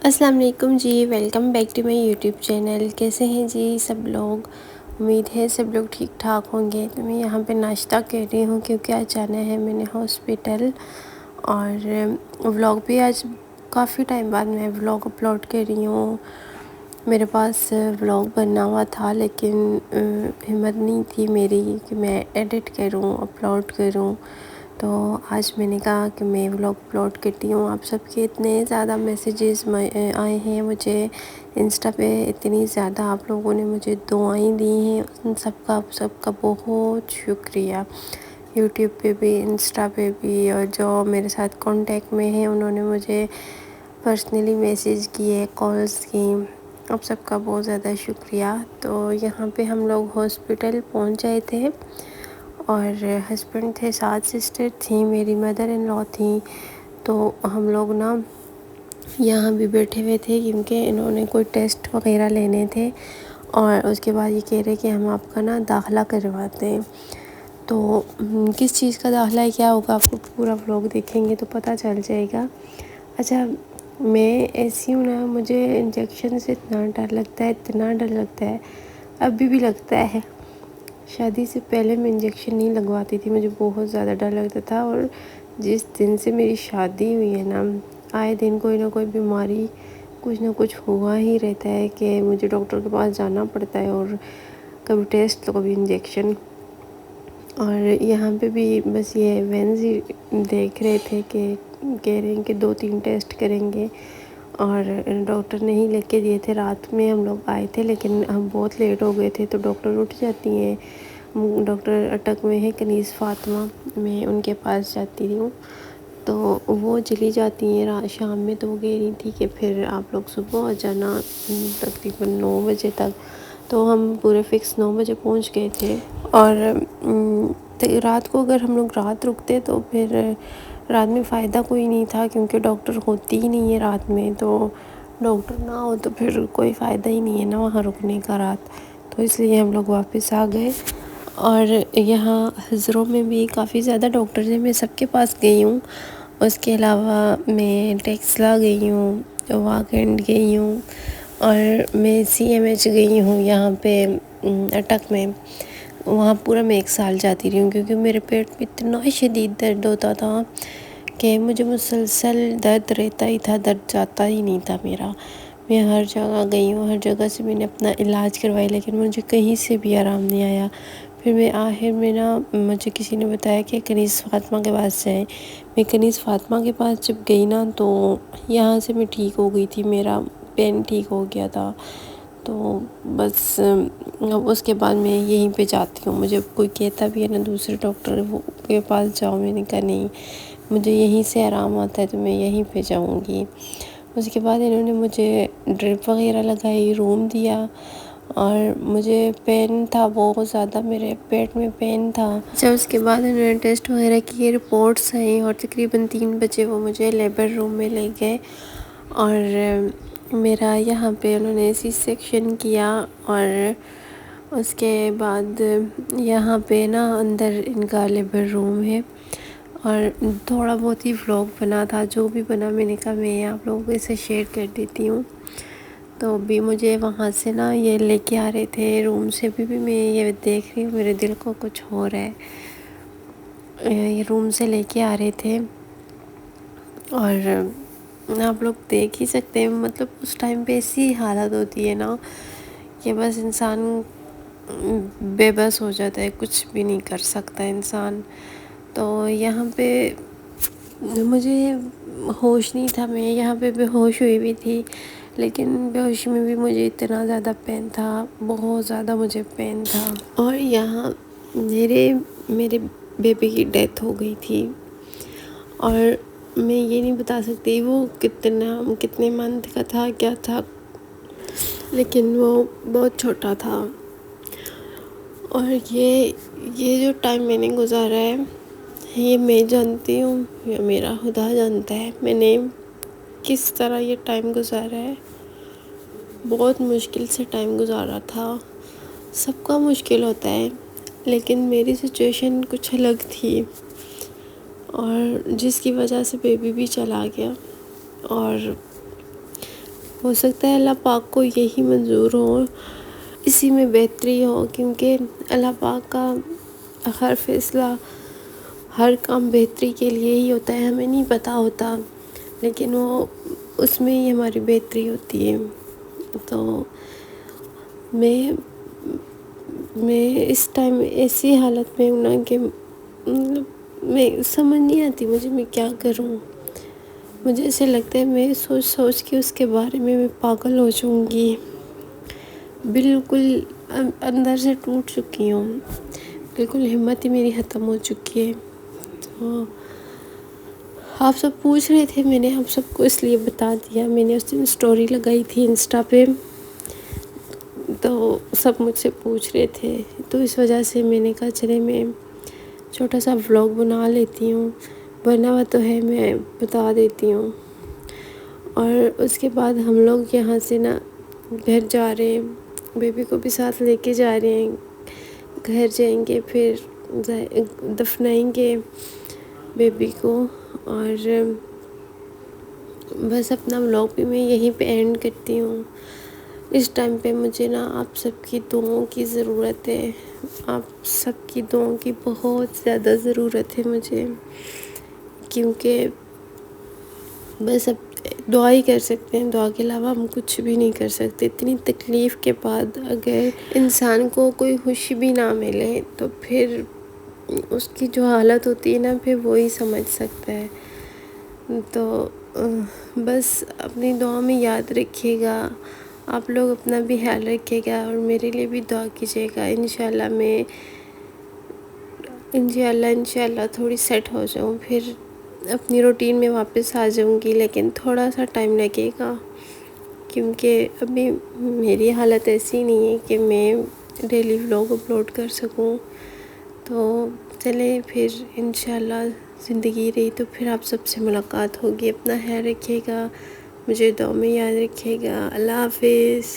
السلام علیکم جی، welcome back to my YouTube channel. کیسے ہیں جی سب لوگ؟ امید ہے سب لوگ ٹھیک ٹھاک ہوں گے۔ تو میں یہاں پہ ناشتہ کر رہی ہوں کیونکہ آج جانا ہے میں نے ہاسپٹل، اور ولاگ بھی آج کافی ٹائم بعد میں ولاگ اپلوڈ کر رہی ہوں۔ میرے پاس ولاگ بنا ہوا تھا لیکن ہمت نہیں تھی میری کہ میں ایڈٹ کروں، اپلوڈ کروں۔ تو آج میں نے کہا کہ میں ولاگ اپلوڈ کرتی ہوں۔ آپ سب کے اتنے زیادہ میسیجز آئے ہیں مجھے انسٹا پہ، اتنی زیادہ آپ لوگوں نے مجھے دعائیں دی ہیں، ان سب کا بہت شکریہ۔ یوٹیوب پہ بھی، انسٹا پہ بھی، اور جو میرے ساتھ کانٹیکٹ میں ہیں انہوں نے مجھے پرسنلی میسیج کیے، کالز کی، آپ سب کا بہت زیادہ شکریہ۔ تو یہاں پہ ہم لوگ ہاسپٹل پہنچ گئے تھے، اور ہسبینڈ تھے، ساتھ سسٹر تھیں، میری مدر ان لا تھیں۔ تو ہم لوگ یہاں بھی بیٹھے ہوئے تھے کیونکہ انہوں نے کوئی ٹیسٹ وغیرہ لینے تھے، اور اس کے بعد یہ کہہ رہے کہ ہم آپ کا داخلہ کرواتے ہیں۔ تو کس چیز کا داخلہ ہے، کیا ہوگا، آپ کو پورا ولاگ دیکھیں گے تو پتہ چل جائے گا۔ اچھا، میں ایسی ہوں مجھے انجیکشن سے اتنا ڈر لگتا ہے، ابھی بھی لگتا ہے۔ شادی سے پہلے میں انجیکشن نہیں لگواتی تھی، مجھے بہت زیادہ ڈر لگتا تھا، اور جس دن سے میری شادی ہوئی ہے آئے دن کوئی نہ کوئی بیماری، کچھ نہ کچھ ہوا ہی رہتا ہے کہ مجھے ڈاکٹر کے پاس جانا پڑتا ہے، اور کبھی ٹیسٹ تو کبھی انجیکشن۔ اور یہاں پہ بھی بس یہ وینز ہی دیکھ رہے تھے کہ کہہ رہے ہیں کہ 2-3 ٹیسٹ کریں گے، اور ڈاکٹر نے ہی لکھ کے دیے تھے۔ رات میں ہم لوگ آئے تھے لیکن ہم بہت لیٹ ہو گئے تھے، تو ڈاکٹر اٹھ جاتی ہیں، ڈاکٹر اٹک میں ہے کنیز فاطمہ، میں ان کے پاس جاتی ہوں، تو وہ چلی جاتی ہیں شام میں۔ تو وہ کہہ رہی تھی کہ پھر آپ لوگ صبح آ جانا تقریباً 9 بجے تک۔ تو ہم پورے فکس 9 بجے پہنچ گئے تھے، اور رات کو اگر ہم لوگ رات رکتے تو پھر رات میں فائدہ کوئی نہیں تھا، کیونکہ ڈاکٹر ہوتی ہی نہیں ہے رات میں، تو ڈاکٹر نہ ہو تو پھر کوئی فائدہ ہی نہیں ہے وہاں رکنے کا رات۔ تو اس لیے ہم لوگ واپس آ گئے۔ اور یہاں حضروں میں بھی کافی زیادہ ڈاکٹرز ہیں، میں سب کے پاس گئی ہوں۔ اس کے علاوہ میں ٹیکسلا گئی ہوں، واک اینڈ گئی ہوں، اور میں CMH گئی ہوں یہاں پہ اٹک میں۔ وہاں پورا میں 1 سال جاتی رہی ہوں، کیونکہ میرے پیٹ میں اتنا شدید درد ہوتا تھا کہ مجھے مسلسل درد رہتا ہی تھا، درد جاتا ہی نہیں تھا میرا۔ میں ہر جگہ گئی ہوں، ہر جگہ سے میں نے اپنا علاج کروایا، لیکن مجھے کہیں سے بھی آرام نہیں آیا۔ پھر میں آخر میں مجھے کسی نے بتایا کہ کنیز فاطمہ کے پاس جائیں۔ میں کنیز فاطمہ کے پاس جب گئی تو یہاں سے میں ٹھیک ہو گئی تھی، میرا پین ٹھیک ہو گیا تھا۔ تو بس اس کے بعد میں یہیں پہ جاتی ہوں۔ مجھے کوئی کہتا بھی ہے دوسرے ڈاکٹر کے پاس جاؤ، میں نے کہا نہیں، مجھے یہیں سے آرام آتا ہے تو میں یہیں پہ جاؤں گی۔ اس کے بعد انہوں نے مجھے ڈرپ وغیرہ لگائی، روم دیا، اور مجھے پین تھا بہت زیادہ، میرے پیٹ میں پین تھا۔ جب اس کے بعد انہوں نے ٹیسٹ وغیرہ کیے، رپورٹس آئیں، اور تقریباً 3 بجے وہ مجھے لیبر روم میں لے گئے، اور میرا یہاں پہ انہوں نے سیکشن کیا۔ اور اس کے بعد یہاں پہ اندر ان کا لیبر روم ہے، اور تھوڑا بہت ہی ولاگ بنا تھا، جو بھی بنا میں نے کہا میں آپ لوگوں کو اسے شیئر کر دیتی ہوں۔ تو بھی مجھے وہاں سے یہ لے کے آ رہے تھے روم سے، بھی میں یہ دیکھ رہی ہوں، میرے دل کو کچھ ہو رہا ہے، یہ روم سے لے کے آ رہے تھے۔ اور آپ لوگ دیکھ ہی سکتے ہیں، مطلب اس ٹائم پہ ایسی حالت ہوتی ہے کہ بس انسان بے بس ہو جاتا ہے، کچھ بھی نہیں کر سکتا انسان۔ تو یہاں پہ مجھے ہوش نہیں تھا، میں یہاں پہ بے ہوش ہوئی بھی تھی، لیکن بے ہوشی میں بھی مجھے اتنا زیادہ پین تھا، بہت زیادہ مجھے پین تھا۔ اور یہاں میرے بیبی کی ڈیتھ ہو گئی تھی، اور میں یہ نہیں بتا سکتی وہ کتنے منتھ کا تھا، کیا تھا، لیکن وہ بہت چھوٹا تھا۔ اور یہ جو ٹائم میں نے گزارا ہے، یہ میں جانتی ہوں یا میرا خدا جانتا ہے میں نے کس طرح یہ ٹائم گزارا ہے۔ بہت مشکل سے ٹائم گزارا تھا، سب کا مشکل ہوتا ہے، لیکن میری سچویشن کچھ الگ تھی، اور جس کی وجہ سے بیبی بھی چلا گیا۔ اور ہو سکتا ہے اللہ پاک کو یہی منظور ہو، اسی میں بہتری ہو، کیونکہ اللہ پاک کا ہر فیصلہ، ہر کام بہتری کے لیے ہی ہوتا ہے، ہمیں نہیں پتہ ہوتا، لیکن وہ اس میں ہی ہماری بہتری ہوتی ہے۔ تو میں اس ٹائم ایسی حالت میں ہوں نا کہ میں سمجھ نہیں آتی میں کیا کروں۔ مجھے ایسے لگتا ہے میں سوچ کے اس کے بارے میں پاگل ہو جاؤں گی، بالکل اندر سے ٹوٹ چکی ہوں، بالکل ہمت ہی میری ختم ہو چکی ہے۔ تو آپ سب پوچھ رہے تھے، میں نے آپ سب کو اس لیے بتا دیا، میں نے اس دن اسٹوری لگائی تھی انسٹا پہ، تو سب مجھ سے پوچھ رہے تھے، تو اس وجہ سے میں نے کہا چلے میں چھوٹا سا ولاگ بنا لیتی ہوں، بنا ہوا تو ہے، میں بتا دیتی ہوں۔ اور اس کے بعد ہم لوگ یہاں سے نا گھر جا رہے ہیں، بیبی کو بھی ساتھ لے کے جا رہے ہیں، گھر جائیں گے، پھر دفنائیں گے بیبی کو، اور بس اپنا ولاگ بھی میں یہیں پہ اینڈ کرتی ہوں۔ اس ٹائم پہ مجھے نا آپ سب کی دعاؤں کی ضرورت ہے، آپ سب کی دعاؤں کی بہت زیادہ ضرورت ہے مجھے، کیونکہ بس اب دعا ہی کر سکتے ہیں، دعا کے علاوہ ہم کچھ بھی نہیں کر سکتے۔ اتنی تکلیف کے بعد اگر انسان کو کوئی خوشی بھی نہ ملے تو پھر اس کی جو حالت ہوتی ہے نا، پھر وہی سمجھ سکتا ہے۔ تو بس اپنی دعا میں یاد رکھیے گا، آپ لوگ اپنا بھی خیال رکھیے گا، اور میرے لیے بھی دعا کیجیے گا۔ انشاءاللہ میں انشاءاللہ تھوڑی سیٹ ہو جاؤں، پھر اپنی روٹین میں واپس آ جاؤں گی، لیکن تھوڑا سا ٹائم لگے گا، کیونکہ ابھی میری حالت ایسی نہیں ہے کہ میں ڈیلی ولاگ اپلوڈ کر سکوں۔ تو چلیں پھر انشاءاللہ زندگی رہی تو پھر آپ سب سے ملاقات ہوگی۔ اپنا خیال رکھیے گا، مجھے دعا میں یاد رکھیے گا۔ اللہ حافظ۔